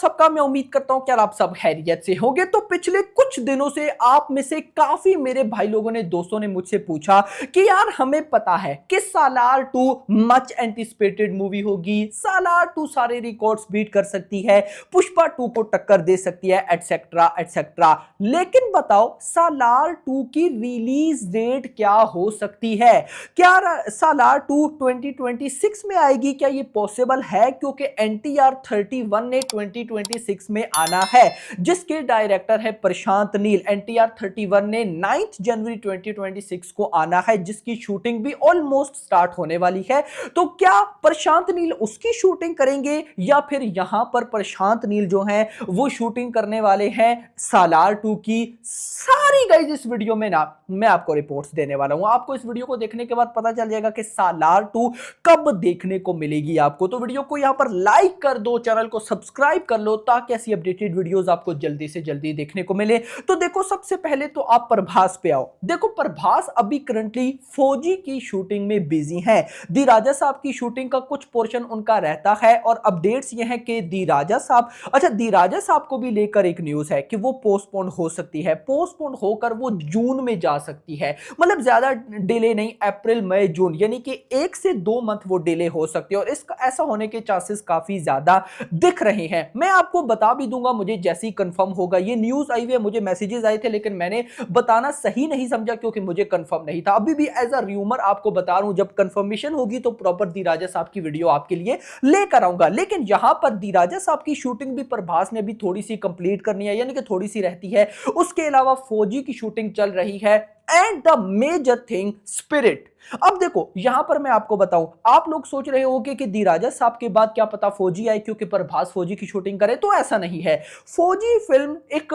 सबका। मैं उम्मीद करता हूं कि यार आप सब खैरियत से होंगे। तो पिछले कुछ दिनों से आप में से काफी मेरे भाई लोगों ने, दोस्तों ने मुझसे पूछा कि यार हमें पता है कि सालार 2 मच एंटिसिपेटेड मूवी होगी, सालार 2 सारे रिकॉर्ड्स बीट कर सकती है, पुष्पा 2 को टक्कर दे सकती है, एटसेट्रा एटसेट्रा। लेकिन बताओ सालार 2 की रिलीज डेट क्या हो सकती है? क्या सालार 2 2026 में आएगी? क्या ये पॉसिबल है? क्योंकि NTR 31 ने 2026 में आना है, जिसके डायरेक्टर है प्रशांत नील। NTR 31 ने 9 जनवरी 2026 को आना है, जिसकी शूटिंग भी ऑलमोस्ट स्टार्ट होने वाली है। तो क्या प्रशांत नील उसकी शूटिंग करेंगे या फिर यहां पर प्रशांत नील जो है वो शूटिंग करने वाले हैं सालार 2 की? सारी गाइस इस वीडियो में ना मैं आपको रिपोर्ट्स देने वाला हूं। आपको इस वीडियो को देखने के बाद पता चल जाएगा कि सालार 2 कब देखने को मिलेगी आपको। तो वीडियो को यहां पर लाइक कर दो, चैनल को सब्सक्राइब कर लो, ताकि ऐसी अपडेटेड वीडियोस आपको जल्दी से जल्दी देखने को मिले। तो देखो, सबसे पहले तो आप प्रभास पे आओ। देखो, प्रभास अभी करंटली फौजी की शूटिंग में बिजी हैं। दी राजा साहब की शूटिंग का कुछ पोर्शन उनका रहता है, और अपडेट्स ये हैं कि दी राजा साहब, अच्छा, दी राजा साहब को भी लेकर एक न्यूज है कि वो पोस्टपोन हो सकती है। पोस्टपोन होकर वो जून में जा सकती है, मतलब ज्यादा डिले नहीं, अप्रैल मई जून, यानी कि 1 से 2 मंथ वो डिले हो सकती है। और इसका ऐसा होने के चांसेस काफी ज्यादा दिख रहे हैं। मैं आपको बता भी दूंगा, मुझे जैसे ही कंफर्म होगा। ये न्यूज आई हुई है, मुझे मैसेजेस आए थे, लेकिन मैंने बताना सही नहीं समझा क्योंकि मुझे कंफर्म नहीं था। अभी भी एज अ र्यूमर आपको बता रहा हूं, जब कंफर्मेशन होगी तो प्रॉपर दी राजा साहब की वीडियो आपके लिए लेकर आऊंगा। लेकिन यहां पर दी राजा साहब की शूटिंग भी प्रभास ने भी थोड़ी सी कंप्लीट करनी है, यानी कि थोड़ी सी रहती है। उसके अलावा फौजी की शूटिंग चल रही है, and the major thing spirit. अब देखो, यहां पर मैं आपको बताऊं, आप लोग सोच रहे होंगे कि दी राजा साहब के बाद क्या पता फौजी आए क्योंकि प्रभास फौजी की शूटिंग करे। तो ऐसा नहीं है। फौजी फिल्म एक,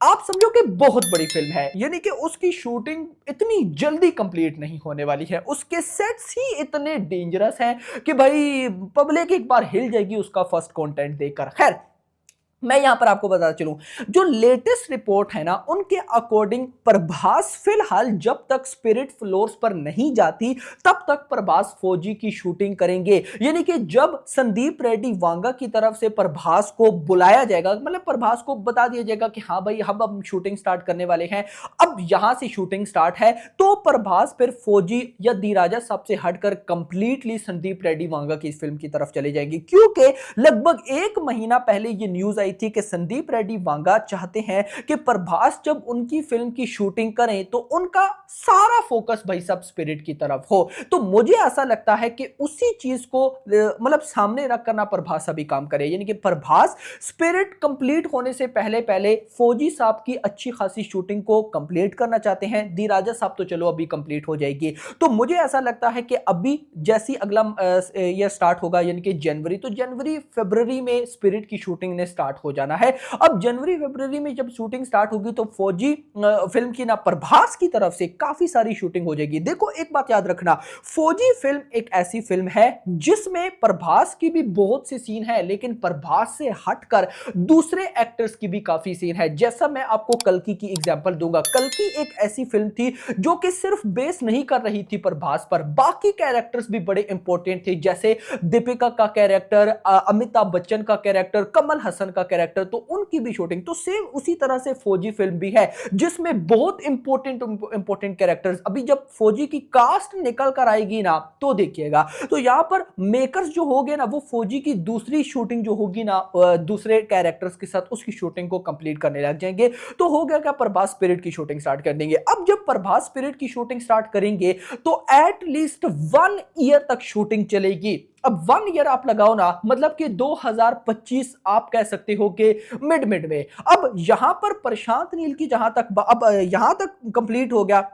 आप समझो कि बहुत बड़ी फिल्म है, यानी कि उसकी शूटिंग इतनी जल्दी कंप्लीट नहीं होने वाली है। उसके सेट्स ही इतने डेंजरस हैं कि भाई पब्लिक एक बार हिल जाएगी उसका फर्स्ट कंटेंट देखकर। खैर, मैं यहां पर आपको बता चलूं, जो लेटेस्ट रिपोर्ट है ना, उनके अकॉर्डिंग प्रभास फिलहाल जब तक स्पिरिट फ्लोर्स पर नहीं जाती तब तक प्रभास फौजी की शूटिंग करेंगे। यानी कि जब संदीप रेड्डी वांगा की तरफ से प्रभास को बुलाया जाएगा, मतलब प्रभास को बता दिया जाएगा कि हाँ भाई हम अब शूटिंग स्टार्ट करने वाले हैं, अब यहां से शूटिंग स्टार्ट है, तो प्रभास फिर फौजी या दी राजा साहब से हटकर कंप्लीटली संदीप रेड्डी वांगा की फिल्म की तरफ चले जाएंगे। क्योंकि लगभग 1 महीना पहले ये न्यूज थी कि संदीप रेड्डी वांगा चाहते हैं कि प्रभास जब उनकी फिल्म की शूटिंग करें तो उनका सारा फोकस भाई साहब स्पिरिट की तरफ हो। तो मुझे ऐसा लगता है कि उसी चीज को मतलब सामने रखकर ना प्रभास अभी काम करे, यानी कि प्रभास स्पिरिट कंप्लीट होने से पहले पहले फौजी साहब की अच्छी खासी शूटिंग को कंप्लीट करना चाहते हैं। दी राजा साहब तो चलो अभी कंप्लीट हो जाएगी। तो मुझे ऐसा लगता है कि अभी जैसी अगला ये स्टार्ट होगा, यानी कि जनवरी, तो जनवरी फरवरी में स्पिरिट की शूटिंग ने स्टार्ट हो जाना है। अब जनवरी फरवरी में जब शूटिंग स्टार्ट होगी तो फौजी फिल्म की ना प्रभास की तरफ से काफी सारी शूटिंग हो जाएगी। देखो, एक बात याद रखना, फौजी फिल्म एक ऐसी फिल्म है जिसमें प्रभास की भी बहुत सी सीन है, लेकिन प्रभास से हटकर दूसरे एक्टर्स की भी काफी सीन है। जैसा मैं आपको कल्कि की एग्जांपल दूंगा, कल्कि एक ऐसी फिल्म थी जो कि सिर्फ बेस नहीं कर रही थी प्रभास पर, बाकी कैरेक्टर्स भी बड़े इंपॉर्टेंट थे, जैसे दीपिका का कैरेक्टर, अमिताभ बच्चन का कैरेक्टर, कमल हसन का कैरेक्टर, तो उनकी भी शूटिंग। तो सेम उसी तरह से फौजी फिल्म भी है जिसमें बहुत इंपॉर्टेंट कैरेक्टर्स, अभी जब फौजी की कास्ट निकल कर आएगी ना तो देखिएगा, तो यहां पर मेकर्स जो होंगे ना वो फौजी की दूसरी शूटिंग जो होगी ना दूसरे कैरेक्टर्स के साथ उसकी शूटिंग को कंप्लीट करने लग जाएंगे। तो हो गया क्या, प्रभास स्पिरिट की शूटिंग स्टार्ट कर देंगे। अब जब प्रभास स्पिरिट की शूटिंग स्टार्ट करेंगे तो एटलीस्ट 1 ईयर तक शूटिंग चलेगी। अब 1 ईयर आप लगाओ ना, मतलब कि 2025 आप कह सकते हो कि मिड में। अब यहां पर प्रशांत नील की जहां तक अब यहां तक कंप्लीट हो गया,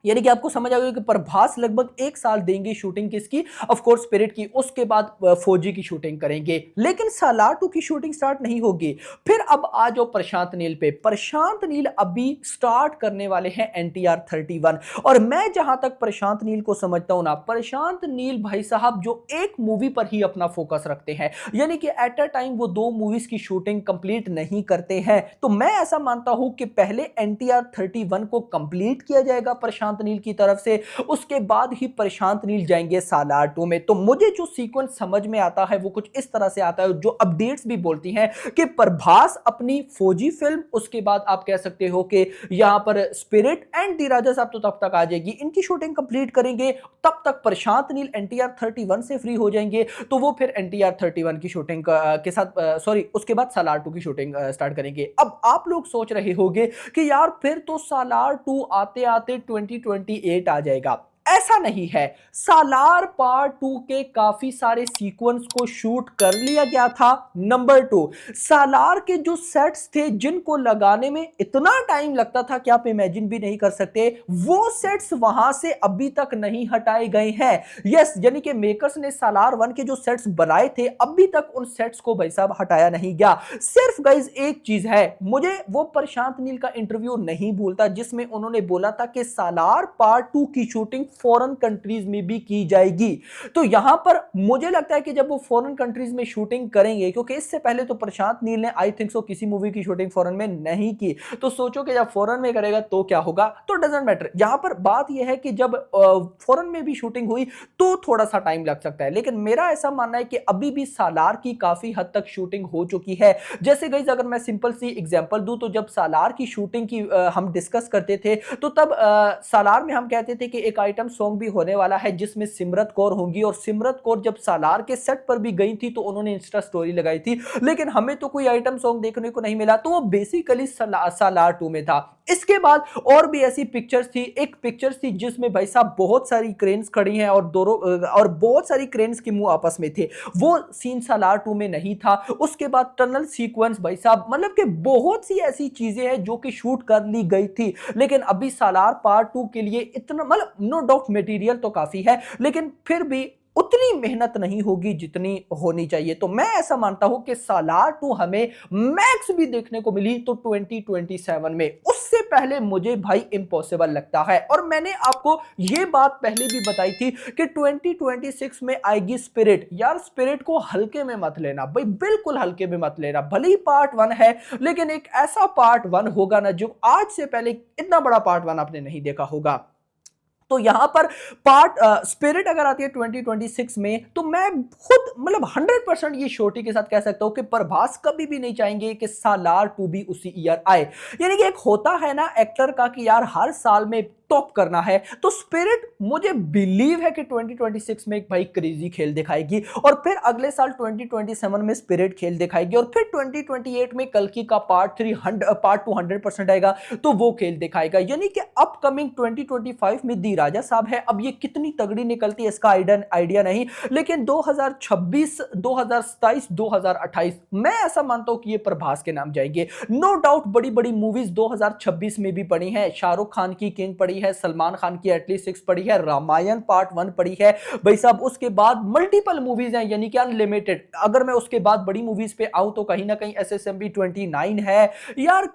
यानी कि आपको समझ आ गया कि प्रभास लगभग 1 साल देंगे शूटिंग किसकी, ऑफ कोर्स स्पिरिट की, उसके बाद फौजी की शूटिंग करेंगे। लेकिन सालार 2 की शूटिंग स्टार्ट नहीं होगी। फिर अब आ जाओ प्रशांत नील पे। प्रशांत नील अभी स्टार्ट करने वाले हैं NTR 31, और मैं जहां तक प्रशांत नील को समझता हूं ना, प्रशांत नील भाई साहब जो एक मूवी पर ही अपना फोकस रखते हैं, यानी कि एट अ टाइम वो 2 मूवीज की शूटिंग कंप्लीट नहीं करते हैं। तो मैं ऐसा मानता हूं कि पहले NTR 31 को कंप्लीट किया जाएगा प्रशांत प्रशांत नील की तरफ से, उसके बाद ही प्रशांत नील जाएंगे सालार 2 में। तो मुझे जो सीक्वेंस समझ में आता है वो कुछ इस तरह से आता है, जो अपडेट्स भी बोलती हैं कि प्रभास अपनी फौजी फिल्म, उसके बाद आप कह सकते हो कि यहां पर स्पिरिट एंड दी राजा साहब तो तब तक आ जाएगी, इनकी शूटिंग कंप्लीट करेंगे, तब तक प्रशांत नील एनटीआर 31 से फ्री हो जाएंगे, तो वो फिर एनटीआर 31 की शूटिंग के साथ सॉरी उसके बाद सालार 2 की शूटिंग स्टार्ट करेंगे। अब आप लोग सोच रहे होंगे कि यार फिर तो सालार 2 आते आते 2028 आ जाएगा। ऐसा नहीं है, सालार पार्ट 2 के काफी सारे सीक्वेंस को शूट कर लिया गया था। नंबर 2, सालार के जो सेट्स थे जिनको लगाने में इतना टाइम लगता था कि आप इमेजिन भी नहीं कर सकते, वो सेट्स वहां से अभी तक नहीं हटाए गए हैं। यस, यानी कि मेकर्स ने सालार 1 के जो सेट्स बनाए थे अभी तक उन सेट्स को भाई साहब हटाया नहीं गया। सिर्फ गाइज एक चीज है, मुझे वो प्रशांत नील का इंटरव्यू नहीं भूलता जिसमें उन्होंने बोला था कि सालार पार्ट 2 की शूटिंग फॉरेन कंट्रीज में भी की जाएगी। तो यहां पर मुझे लगता है कि जब वो फॉरेन कंट्रीज में शूटिंग करेंगे, क्योंकि इससे पहले तो प्रशांत नील ने आई थिंक सो किसी मूवी की शूटिंग फॉरेन में नहीं की, तो सोचो कि जब फॉरेन में करेगा तो क्या होगा। तो डजंट मैटर, यहां पर बात यह है कि जब फॉरेन में भी शूटिंग हुई तो थोड़ा सा टाइम लग सकता है, लेकिन मेरा ऐसा मानना है कि अभी भी सालार की काफी हद तक शूटिंग हो चुकी है। जैसे गाइस अगर मैं सिंपल सी एग्जांपल दूं, तो जब सालार की शूटिंग की हम डिस्कस करते थे तो तब सालार में हम कहते थे कि एक आइटम सॉन्ग भी होने वाला है जिसमें सिमरत कौर होंगी, और सिमरत कौर जब सालार के सेट पर भी गई थी तो उन्होंने इंस्टा स्टोरी लगाई थी, लेकिन हमें तो कोई आइटम सॉन्ग देखने को नहीं मिला, तो वो बेसिकली सालार 2 में था। इसके बाद और भी ऐसी पिक्चर्स थी, एक पिक्चर्स थी जिसमें भाई साहब बहुत सारी क्रेन्स खड़ी हैं और दोनों और बहुत सारी क्रेन्स के मुंह आपस में थे, वो सीन सालार 2 में नहीं था। उसके बाद टनल सीक्वेंस भाई साहब, मतलब कि बहुत सी ऐसी चीजें हैं जो कि शूट कर ली गई थी, लेकिन अभी सालार पार्ट 2 के लिए इतना मतलब नो डाउट मटेरियल तो काफी है, लेकिन फिर भी उतनी मेहनत नहीं होगी जितनी होनी चाहिए। तो मैं ऐसा मानता हूं कि सालार 2 हमें मैक्स भी देखने को मिली तो 2027 में, उससे पहले मुझे भाई इम्पॉसिबल लगता है। और मैंने आपको यह बात पहले भी बताई थी कि 2026 में आएगी स्पिरिट। यार स्पिरिट को हल्के में मत लेना भाई, बिल्कुल हल्के में मत लेना, भले ही पार्ट 1 है लेकिन एक ऐसा पार्ट 1 होगा ना जो आज से पहले इतना बड़ा पार्ट 1 आपने नहीं देखा होगा। तो यहां पर पार्ट स्पिरिट अगर आती है 2026 में, तो मैं खुद मतलब 100% ये श्योरिटी के साथ कह सकता हूं कि प्रभास कभी भी नहीं चाहेंगे कि सालार 2 भी उसी ईयर आए। यानी कि एक होता है ना एक्टर का कि यार हर साल में टॉप करना है, तो स्पिरिट मुझे बिलीव है कि 2026 में एक भाई क्रेजी खेल दिखाएगी, और फिर अगले साल 2027 में स्पिरिट खेल दिखाएगी, और फिर 2028 में कल्कि का पार्ट 2 100% आएगा तो वो खेल दिखाएगा। यानी कि अपकमिंग 2025 में दी राजा साहब है, अब ये कितनी तगड़ी निकलती है इसका आइडिया नहीं, लेकिन 2026 2027 2028 मैं ऐसा मानता हूं कि ये प्रभास के नाम जाएंगे। नो डाउट बड़ी बड़ी मूवीज 2026 में भी पड़ी है, शाहरुख खान की किंग पड़ी है, सलमान खान की एटलीस्ट 6 पड़ी है, रामायण पार्ट 1 पड़ी है भाई साहब, उसके बाद मल्टीपल मूवीज हैं यानी कि अनलिमिटेड। अगर मैं उसके बाद बड़ी मूवीज पे आऊं तो कहीं ना कहीं SSMB 29 है यार,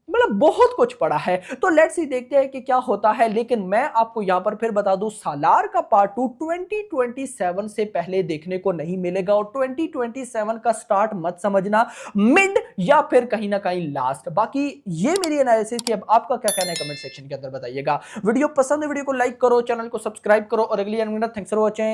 मतलब बहुत कुछ पड़ा है। तो लेट्स सी देखते हैं कि क्या होता है, लेकिन मैं आपको यहां पर फिर बता दूं सालार का पार्ट 2 2027 से पहले देखने को नहीं मिलेगा, और 2027 का स्टार्ट मत समझना, मिड या फिर कहीं ना कहीं लास्ट। बाकी ये मेरी एनालिसिस थी, अब आपका क्या कहना है कमेंट सेक्शन के अंदर बताइएगा। वीडियो पसंद है वीडियो को लाइक करो, चैनल को सब्सक्राइब करो, और अगली थैंक्स फॉर वॉचिंग।